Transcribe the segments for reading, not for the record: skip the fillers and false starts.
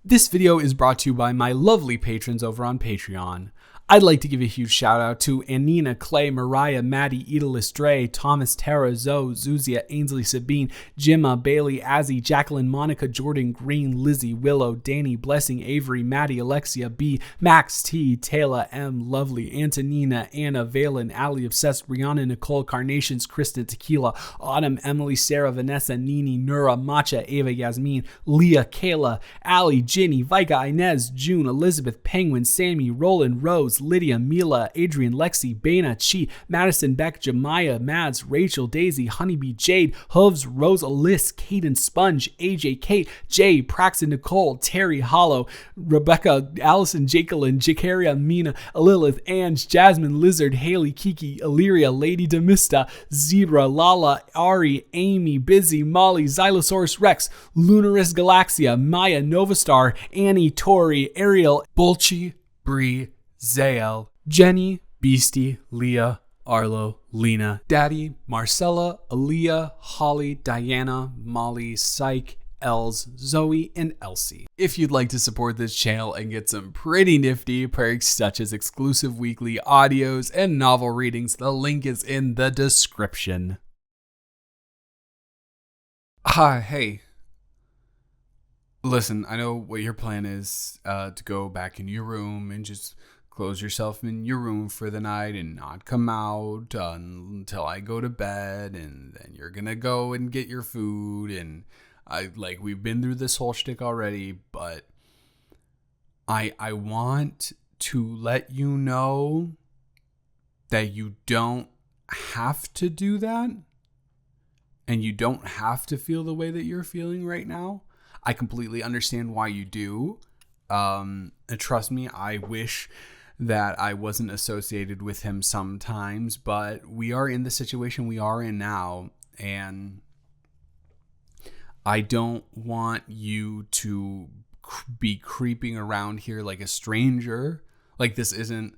This video is brought to you by my lovely patrons over on Patreon. I'd like to give a huge shout out to Anina, Clay, Mariah, Maddie, Edalis, Dre, Thomas, Tara, Zoe, Zuzia, Ainsley, Sabine, Jimma, Bailey, Azzy, Jacqueline, Monica, Jordan, Green, Lizzie, Willow, Danny, Blessing, Avery, Maddie, Alexia, B, Max, T, Taylor, M, Lovely, Antonina, Anna, Valen, Ali, Obsessed, Brianna, Nicole, Carnations, Kristen, Tequila, Autumn, Emily, Sarah, Vanessa, Nini, Nura, Matcha, Ava, Yasmin, Leah, Kayla, Ali, Ginny, Vika, Inez, June, Elizabeth, Penguin, Sammy, Roland, Rose, Lydia, Mila, Adrian, Lexi, Bana, Chi, Madison, Beck, Jemiah, Mads, Rachel, Daisy, Honeybee, Jade, Hooves, Rose, Alyss, Caden, Sponge, AJ, Kate, Jay, Praxton, Nicole, Terry, Hollow, Rebecca, Allison, Jacqueline, Jakaria, Mina, Lilith, Ange, Jasmine, Lizard, Haley, Kiki, Illyria, Lady Demista, Zebra, Lala, Ari, Amy, Busy, Molly, Xylosaurus Rex, Lunaris Galaxia, Maya, Novastar, Annie, Tori, Ariel, Bolchi, Bree, Zael, Jenny, Beastie, Leah, Arlo, Lena, Daddy, Marcella, Aaliyah, Holly, Diana, Molly, Psych, Els, Zoe, and Elsie. If you'd like to support this channel and get some pretty nifty perks such as exclusive weekly audios and novel readings, the link is in the description. Hi, hey. Listen, I know what your plan is, to go back in your room and just close yourself in your room for the night and not come out until I go to bed, and then you're gonna go and get your food, and we've been through this whole shtick already, but I want to let you know that you don't have to do that, and you don't have to feel the way that you're feeling right now. I completely understand why you do. And trust me, I wish that I wasn't associated with him sometimes, but we are in the situation we are in now, and I don't want you to be creeping around here like a stranger. Like, this isn't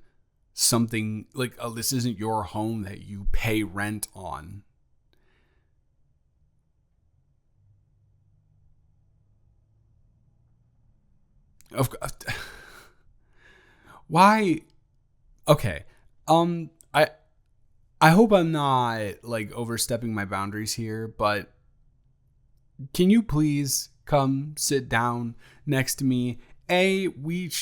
something like, this isn't your home that you pay rent on. Of course. Why? Okay. I hope I'm not like overstepping my boundaries here, but can you please come sit down next to me? We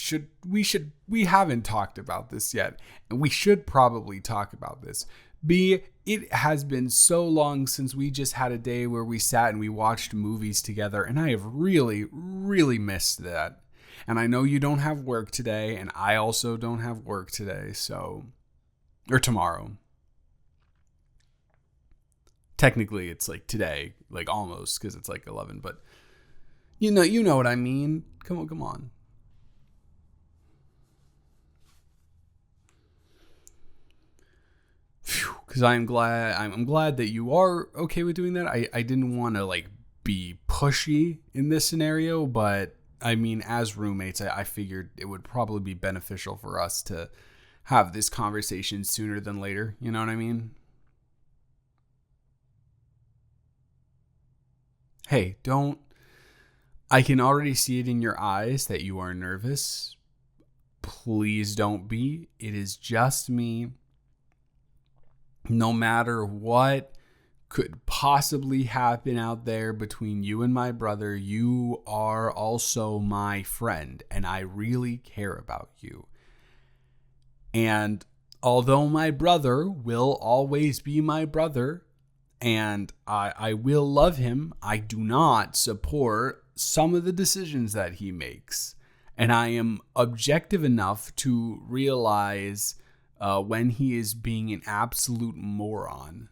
haven't talked about this yet, and we should probably talk about this. B, it has been so long since we just had a day where we sat and we watched movies together, and I have really, really missed that. And I know you don't have work today, and I also don't have work today, or tomorrow. Technically, it's like today, like almost, because it's like 11, but you know what I mean. Come on. Because I'm glad that you are okay with doing that. I didn't want to like be pushy in this scenario, but I mean, as roommates, I figured it would probably be beneficial for us to have this conversation sooner than later. You know what I mean? Hey, I can already see it in your eyes that you are nervous. Please don't be. It is just me. No matter what could possibly happen out there between you and my brother, you are also my friend, and I really care about you. And although my brother will always be my brother, and I will love him, I do not support some of the decisions that he makes. And I am objective enough to realize when he is being an absolute moron.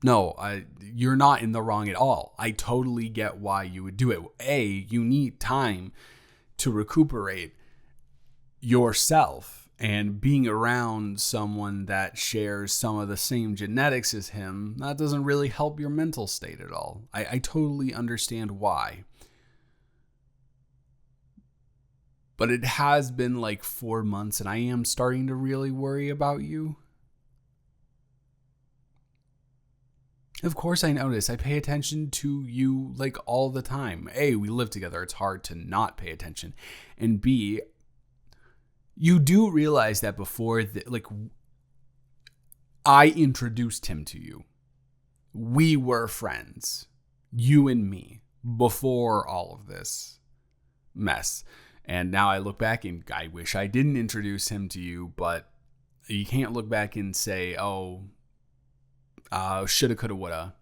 No, you're not in the wrong at all. I totally get why you would do it. A, you need time to recuperate yourself, and being around someone that shares some of the same genetics as him, that doesn't really help your mental state at all. I totally understand why. But it has been like 4 months, and I am starting to really worry about you. Of course I notice. I pay attention to you like all the time. A, we live together. It's hard to not pay attention. And B, you do realize that before, I introduced him to you. We were friends, you and me, before all of this mess. And now I look back and I wish I didn't introduce him to you, but you can't look back and say, shoulda, coulda, woulda.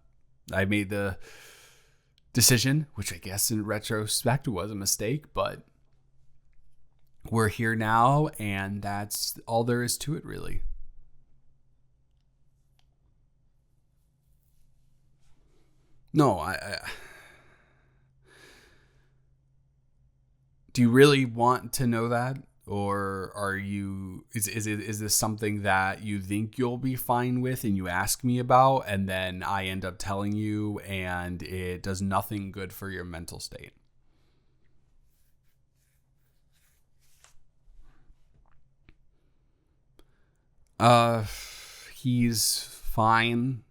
I made the decision, which I guess in retrospect was a mistake, but we're here now, and that's all there is to it, really. No, do you really want to know that? Or is this something that you think you'll be fine with and you ask me about, and then I end up telling you and it does nothing good for your mental state? He's fine,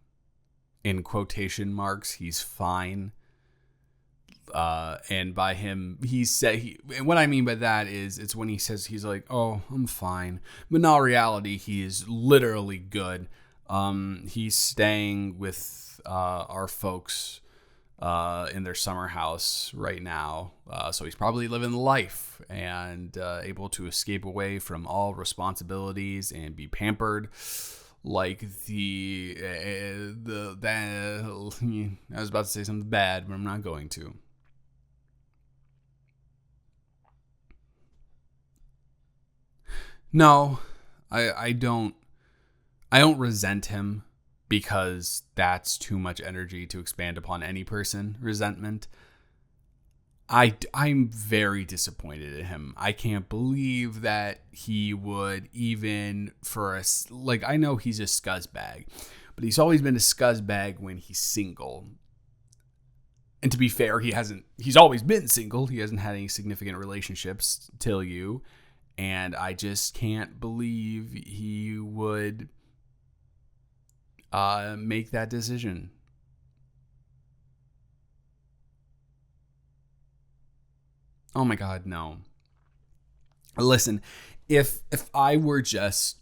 in quotation marks. He's fine. And by him, and what I mean by that is it's when he says he's like, oh, I'm fine. But in all reality, he is literally good. He's staying with, our folks, in their summer house right now. So he's probably living the life and, able to escape away from all responsibilities and be pampered like I was about to say something bad, but I'm not going to. No, I don't. I don't resent him because that's too much energy to expand upon any person. Resentment. I'm very disappointed in him. I can't believe that he would even for us. Like, I know he's a scuzzbag, but he's always been a scuzzbag when he's single. And to be fair, he's always been single. He hasn't had any significant relationships till you. And I just can't believe he would make that decision. Oh my God, no. Listen, if I were just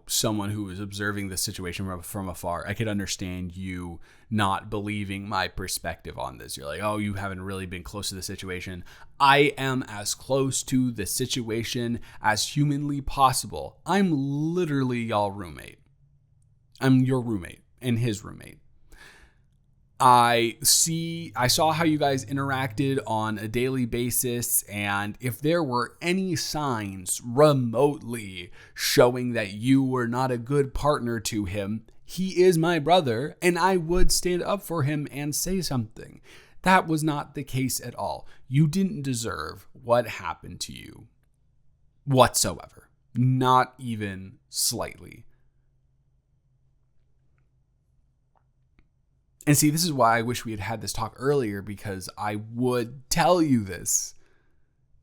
someone who was observing the situation from afar, I could understand you not believing my perspective on this. You're like, oh, you haven't really been close to the situation. I am as close to the situation as humanly possible. I'm literally y'all roommate. I'm your roommate and his roommate. I saw how you guys interacted on a daily basis, and if there were any signs remotely showing that you were not a good partner to him, he is my brother, and I would stand up for him and say something. That was not the case at all. You didn't deserve what happened to you whatsoever. Not even slightly. And see, this is why I wish we had had this talk earlier, because I would tell you this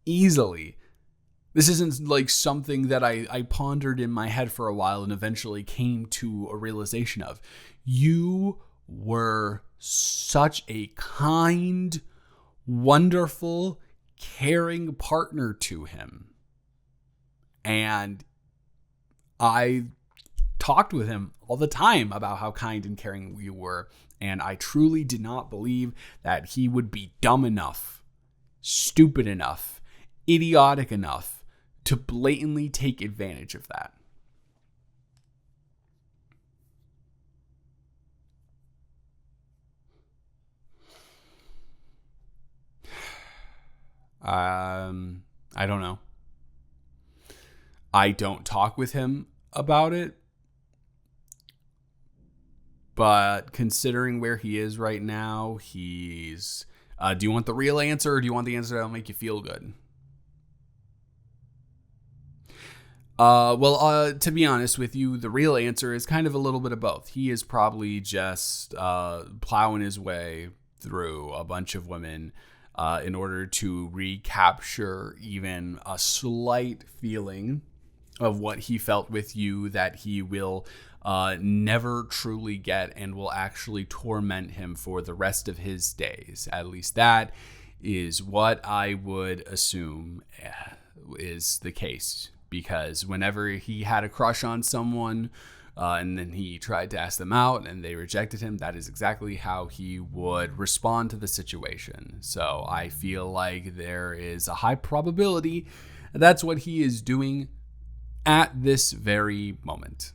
easily. This isn't like something that I pondered in my head for a while and eventually came to a realization of. You were such a kind, wonderful, caring partner to him. And I talked with him all the time about how kind and caring you were. And I truly did not believe that he would be dumb enough, stupid enough, idiotic enough to blatantly take advantage of that. I don't know. I don't talk with him about it. But considering where he is right now, he's... do you want the real answer, or do you want the answer that'll make you feel good? To be honest with you, the real answer is kind of a little bit of both. He is probably just plowing his way through a bunch of women in order to recapture even a slight feeling of what he felt with you that he will never truly get and will actually torment him for the rest of his days. At least that is what I would assume is the case, because whenever he had a crush on someone and then he tried to ask them out and they rejected him, that is exactly how he would respond to the situation. So I feel like there is a high probability that's what he is doing at this very moment.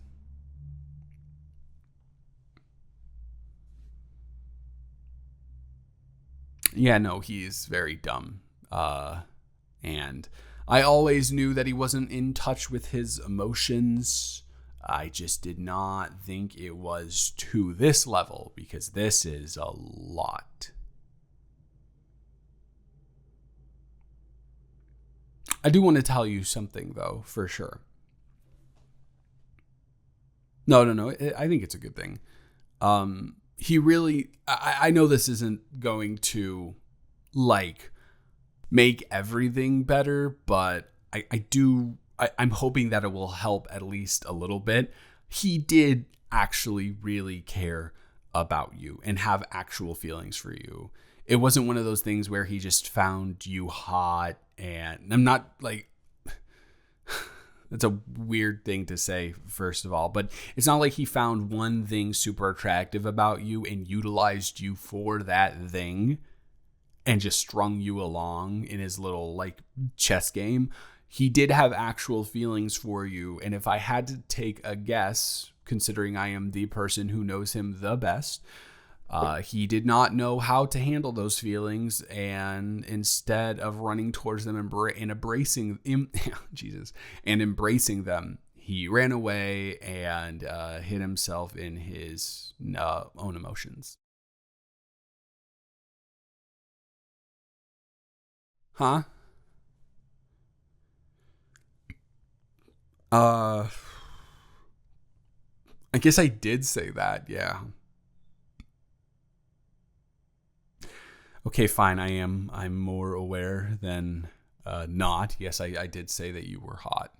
Yeah, no, he's very dumb. And I always knew that he wasn't in touch with his emotions. I just did not think it was to this level, because this is a lot. I do want to tell you something, though, for sure. No. I think it's a good thing. He really, I know this isn't going to like make everything better, but I'm hoping that it will help at least a little bit. He did actually really care about you and have actual feelings for you. It wasn't one of those things where he just found you hot, and I'm not like, that's a weird thing to say, first of all, but it's not like he found one thing super attractive about you and utilized you for that thing and just strung you along in his little like chess game. He did have actual feelings for you. And if I had to take a guess, considering I am the person who knows him the best, he did not know how to handle those feelings, and instead of running towards them and embracing them, he ran away and hid himself in his own emotions. Huh? Uh, I guess I did say that. Yeah. Okay, fine. I'm more aware than not. Yes, I did say that you were hot.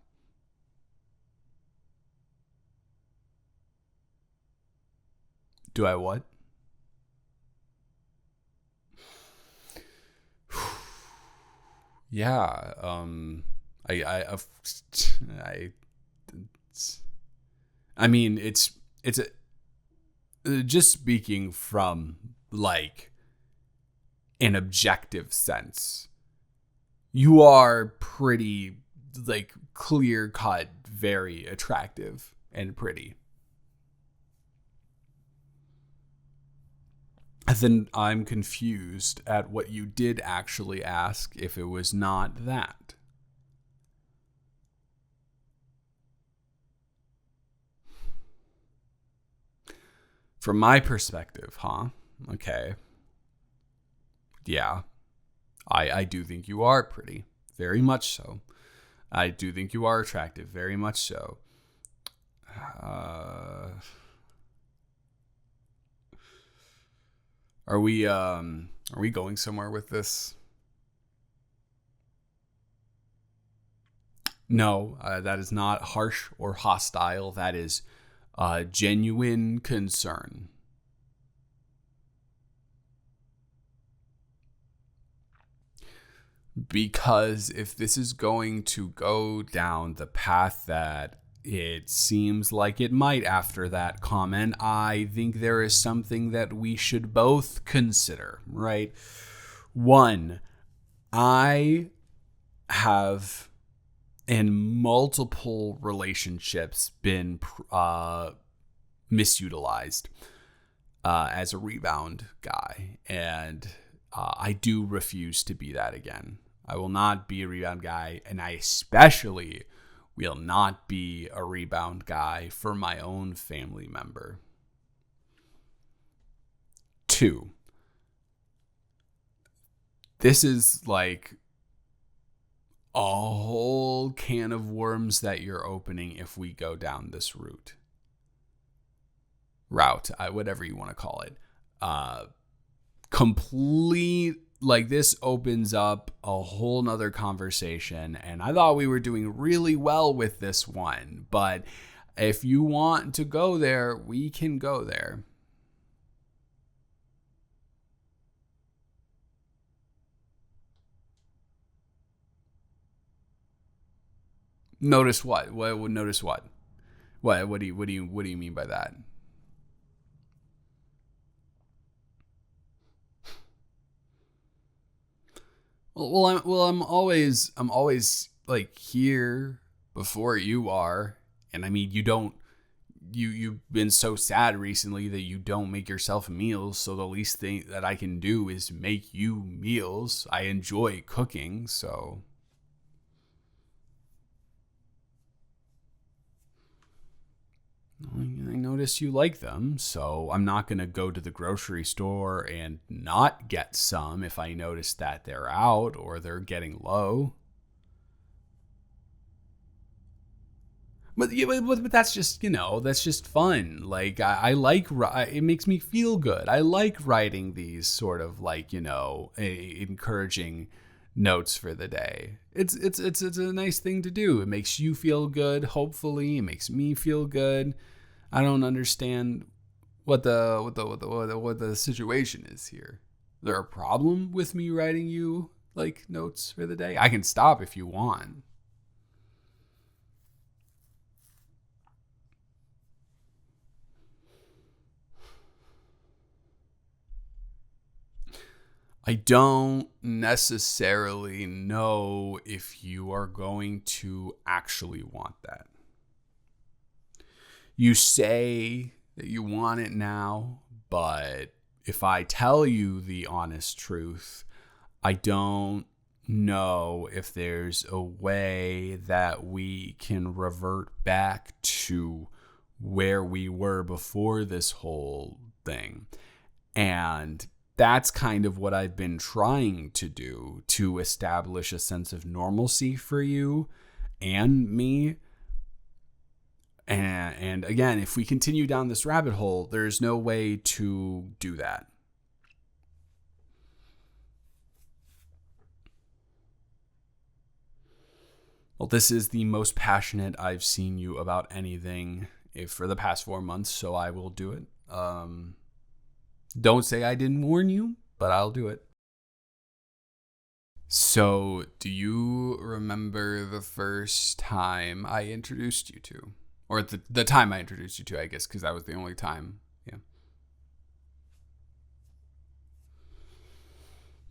Do I what? Yeah. I I mean, it's just speaking from like an objective sense. You are pretty like clear cut, very attractive and pretty. Then I'm confused at what you did actually ask if it was not that. From my perspective, huh? Okay. Yeah. I do think you are pretty. Very much so. I do think you are attractive. Very much so. Uh, are we going somewhere with this? No, that is not harsh or hostile. That is genuine concern. Because if this is going to go down the path that it seems like it might after that comment, I think there is something that we should both consider, right? One, I have in multiple relationships been misutilized as a rebound guy, and I do refuse to be that again. I will not be a rebound guy, and I especially will not be a rebound guy for my own family member. Two, this is like a whole can of worms that you're opening if we go down this route, whatever you want to call it. Complete like this opens up a whole nother conversation, and I thought we were doing really well with this one, but if you want to go there, we can go there. Notice what? What would notice what? What do you mean by that? I'm always like here before you are, and I mean you've been so sad recently that you don't make yourself meals, so the least thing that I can do is make you meals. I enjoy cooking, so I notice you like them, so I'm not going to go to the grocery store and not get some if I notice that they're out or they're getting low. But that's just, that's just fun. Like, I like, it makes me feel good. I like writing these sort of like, encouraging notes for the day. It's a nice thing to do. It makes you feel good. Hopefully it makes me feel good. I don't understand what the situation is here. Is there a problem with me writing you like notes for the day? I can stop if you want. I don't necessarily know if you are going to actually want that. You say that you want it now, but if I tell you the honest truth, I don't know if there's a way that we can revert back to where we were before this whole thing. And that's kind of what I've been trying to do to establish a sense of normalcy for you and me. And again, if we continue down this rabbit hole, there's no way to do that. Well, this is the most passionate I've seen you about anything for the past 4 months, so I will do it. Don't say I didn't warn you, but I'll do it. So, do you remember the first time I introduced you to? Or the time I introduced you to, I guess, because that was the only time.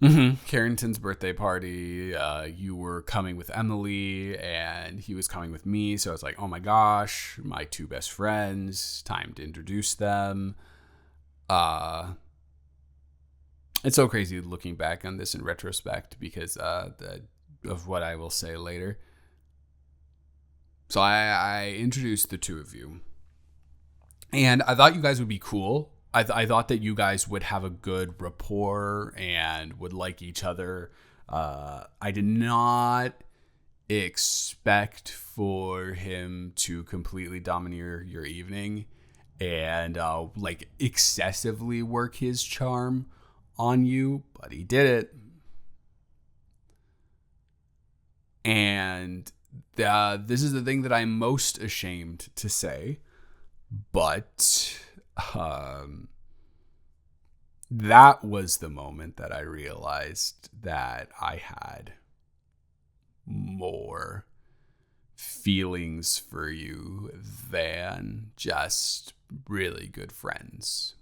Yeah. Carrington's birthday party. You were coming with Emily, and he was coming with me. So I was like, oh my gosh, my two best friends. Time to introduce them. It's so crazy looking back on this in retrospect because of what I will say later. So I introduced the two of you, and I thought you guys would be cool. I thought that you guys would have a good rapport and would like each other. I did not expect for him to completely domineer your evening and like excessively work his charm on you, but he did it. And this is the thing that I'm most ashamed to say, but that was the moment that I realized that I had more feelings for you than just really good friends.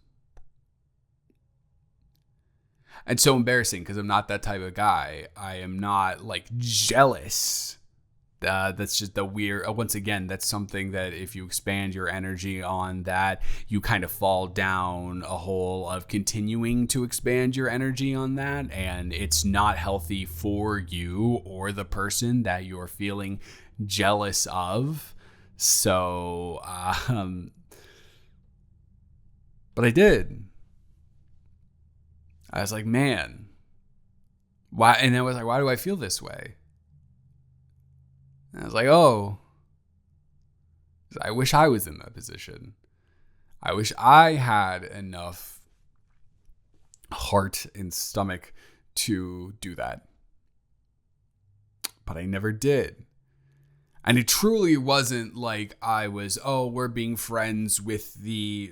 And so embarrassing because I'm not that type of guy. I am not like jealous. That's just the weird. Once again, that's something that if you expand your energy on that, you kind of fall down a hole of continuing to expand your energy on that. And it's not healthy for you or the person that you're feeling jealous of. So, but I did. I was like, man, why? And I was like, why do I feel this way? And I was like, oh, I wish I was in that position. I wish I had enough heart and stomach to do that. But I never did. And it truly wasn't like I was, we're being friends with the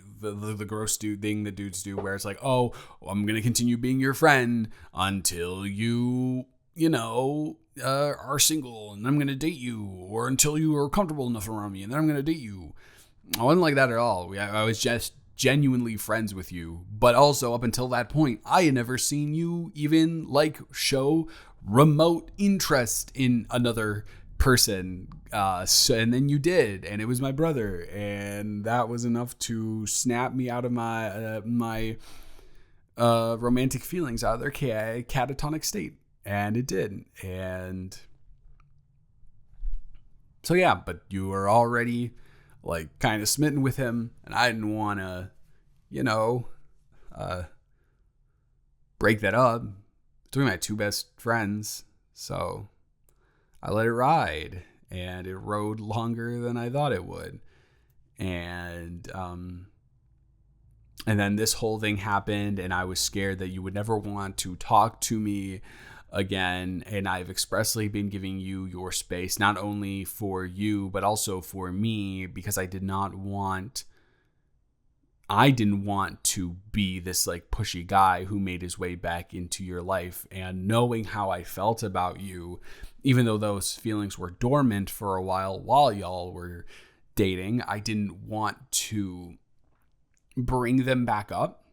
gross dude thing that dudes do, where it's like, I'm going to continue being your friend until you are single and I'm going to date you, or until you are comfortable enough around me and then I'm going to date you. I wasn't like that at all. I was just genuinely friends with you. But also up until that point, I had never seen you even show remote interest in another person. And then you did, and it was my brother, and that was enough to snap me out of my romantic feelings, out of their catatonic state. And it did. And so, yeah, but you were already kind of smitten with him, and I didn't want to, break that up. Between my two best friends. So I let it ride, and it rode longer than I thought it would. And then this whole thing happened, and I was scared that you would never want to talk to me again. And I've expressly been giving you your space, not only for you, but also for me, because I didn't want to be this pushy guy who made his way back into your life. And knowing how I felt about you, even though those feelings were dormant for a while y'all were dating, I didn't want to bring them back up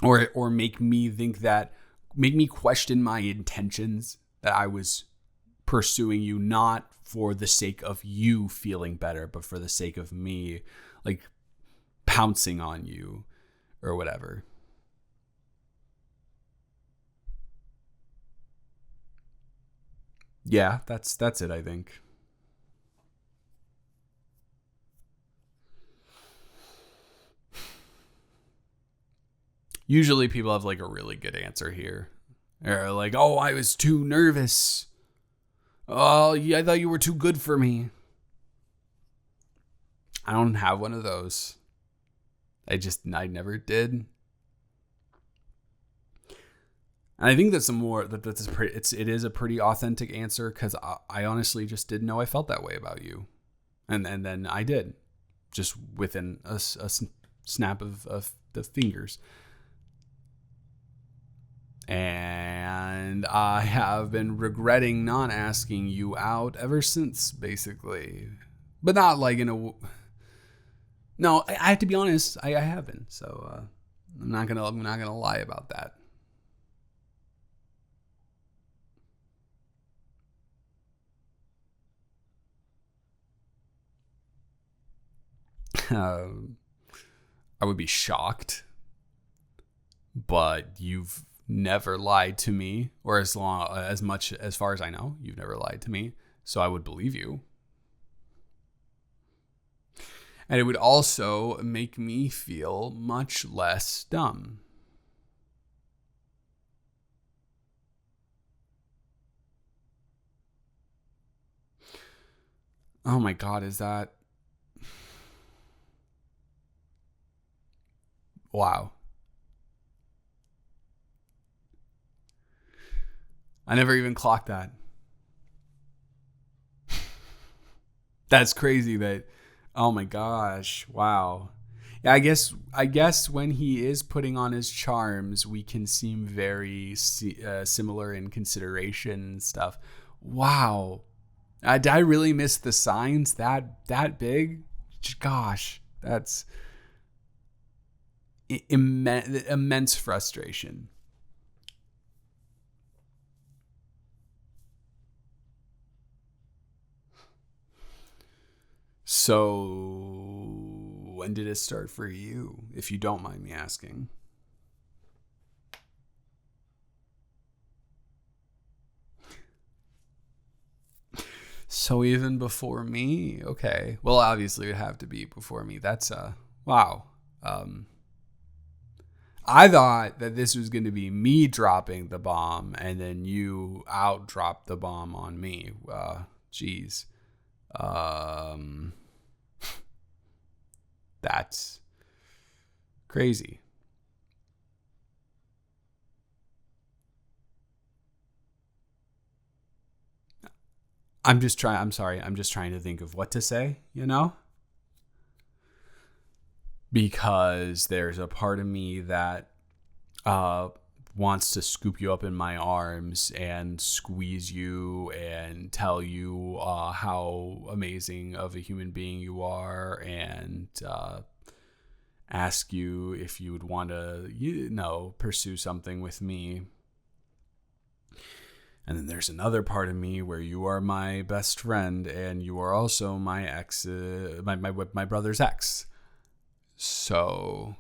or make me question my intentions, that I was pursuing you not for the sake of you feeling better, but for the sake of me pouncing on you or whatever. Yeah, that's it, I think. Usually people have a really good answer here. They're like, I was too nervous. Oh, yeah, I thought you were too good for me. I don't have one of those. I never did. And I think that's it is a pretty authentic answer, because I honestly just didn't know I felt that way about you. And then I did, just within a snap of the fingers. And I have been regretting not asking you out ever since, basically. But not in a... No, I have to be honest. I haven't. So I'm not gonna lie about that. I would be shocked, but you've never lied to me, or as far as I know, you've never lied to me. So I would believe you. And it would also make me feel much less dumb. Oh my God, is that... Wow. I never even clocked that. That's crazy that... Oh my gosh. Wow. Yeah, I guess when he is putting on his charms, we can seem very similar in consideration and stuff. Wow. Did I really miss the signs that big? Gosh, that's immense frustration. So, when did it start for you, if you don't mind me asking? So even before me? Okay. Well, obviously it would have to be before me. That's wow. I thought that this was going to be me dropping the bomb and then you out drop the bomb on me. Geez. That's crazy. I'm just trying to think of what to say, because there's a part of me that wants to scoop you up in my arms and squeeze you and tell you how amazing of a human being you are, and ask you if you would want to, pursue something with me. And then there's another part of me where you are my best friend and you are also my ex, my brother's ex. So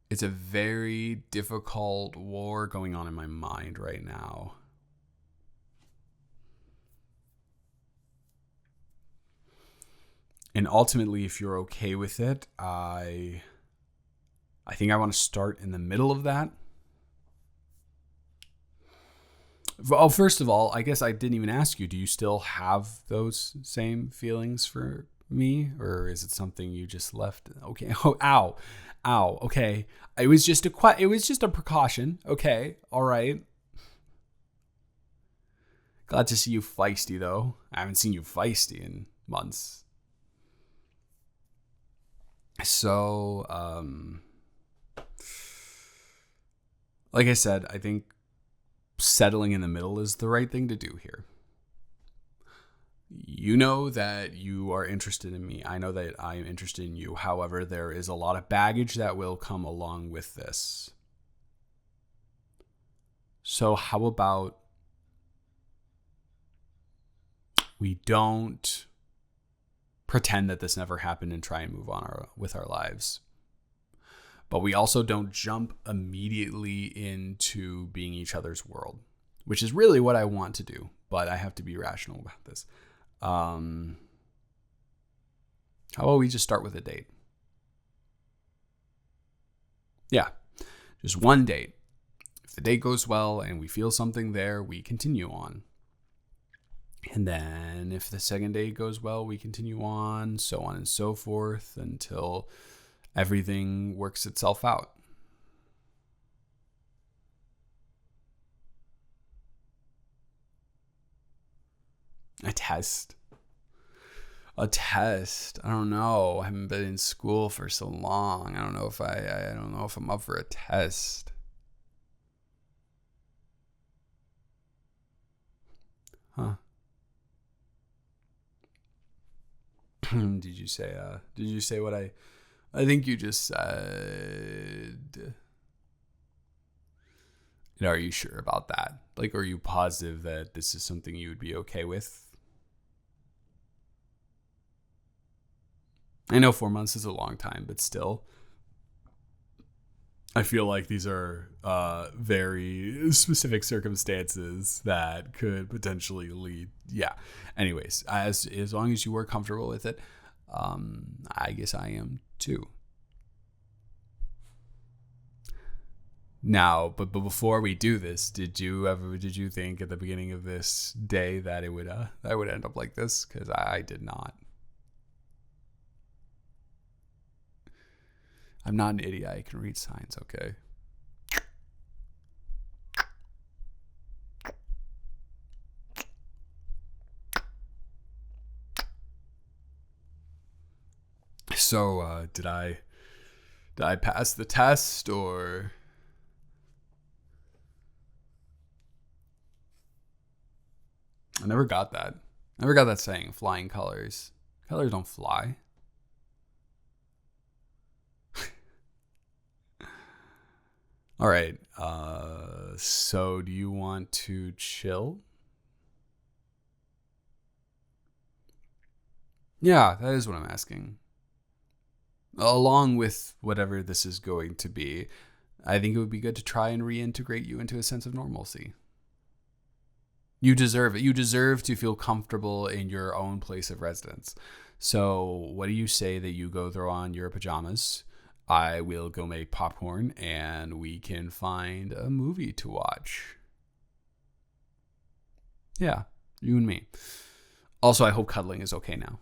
it's a very difficult war going on in my mind right now. And ultimately, if you're okay with it, I think I want to start in the middle of that. Well, first of all, I guess I didn't even ask you, do you still have those same feelings for me? Or is it something you just left? Okay. Oh, ow. Okay. It was just a precaution. Okay. All right. Glad to see you feisty, though. I haven't seen you feisty in months. So, like I said, I think settling in the middle is the right thing to do here. You know that you are interested in me. I know that I am interested in you. However, there is a lot of baggage that will come along with this. So how about we don't pretend that this never happened and try and move on with our lives? But we also don't jump immediately into being each other's world, which is really what I want to do. But I have to be rational about this. How about we just start with a date? Yeah, just one date. If the date goes well and we feel something there, we continue on. And then if the second date goes well, we continue on, so on and so forth, until everything works itself out. A test. I don't know. I haven't been in school for so long. I don't know if I'm up for a test. Huh. Did you say what I think you just said? And are you sure about that? Like, are you positive that this is something you would be okay with? I know 4 months is a long time, but still, I feel like these are very specific circumstances that could potentially lead. Yeah. Anyways, as long as you were comfortable with it, I guess I am too. Now, but before we do this, did you think at the beginning of this day that it would end up like this? Because I did not. I'm not an idiot. I can read signs, okay? So, did I pass the test, or? I never got that. Never got that saying, flying colors. Colors don't fly. All right. So do you want to chill? Yeah, that is what I'm asking. Along with whatever this is going to be, I think it would be good to try and reintegrate you into a sense of normalcy. You deserve it. You deserve to feel comfortable in your own place of residence. So what do you say that you go throw on your pajamas? I will go make popcorn and we can find a movie to watch. Yeah, you and me. Also, I hope cuddling is okay now.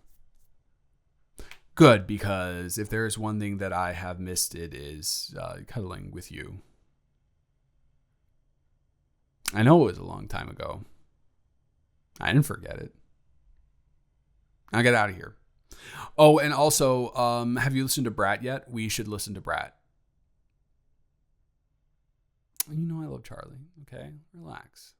Good, because if there is one thing that I have missed, it is cuddling with you. I know it was a long time ago. I didn't forget it. Now get out of here. Oh, and also, have you listened to Brat yet? We should listen to Brat. You know I love Charlie. Okay, relax.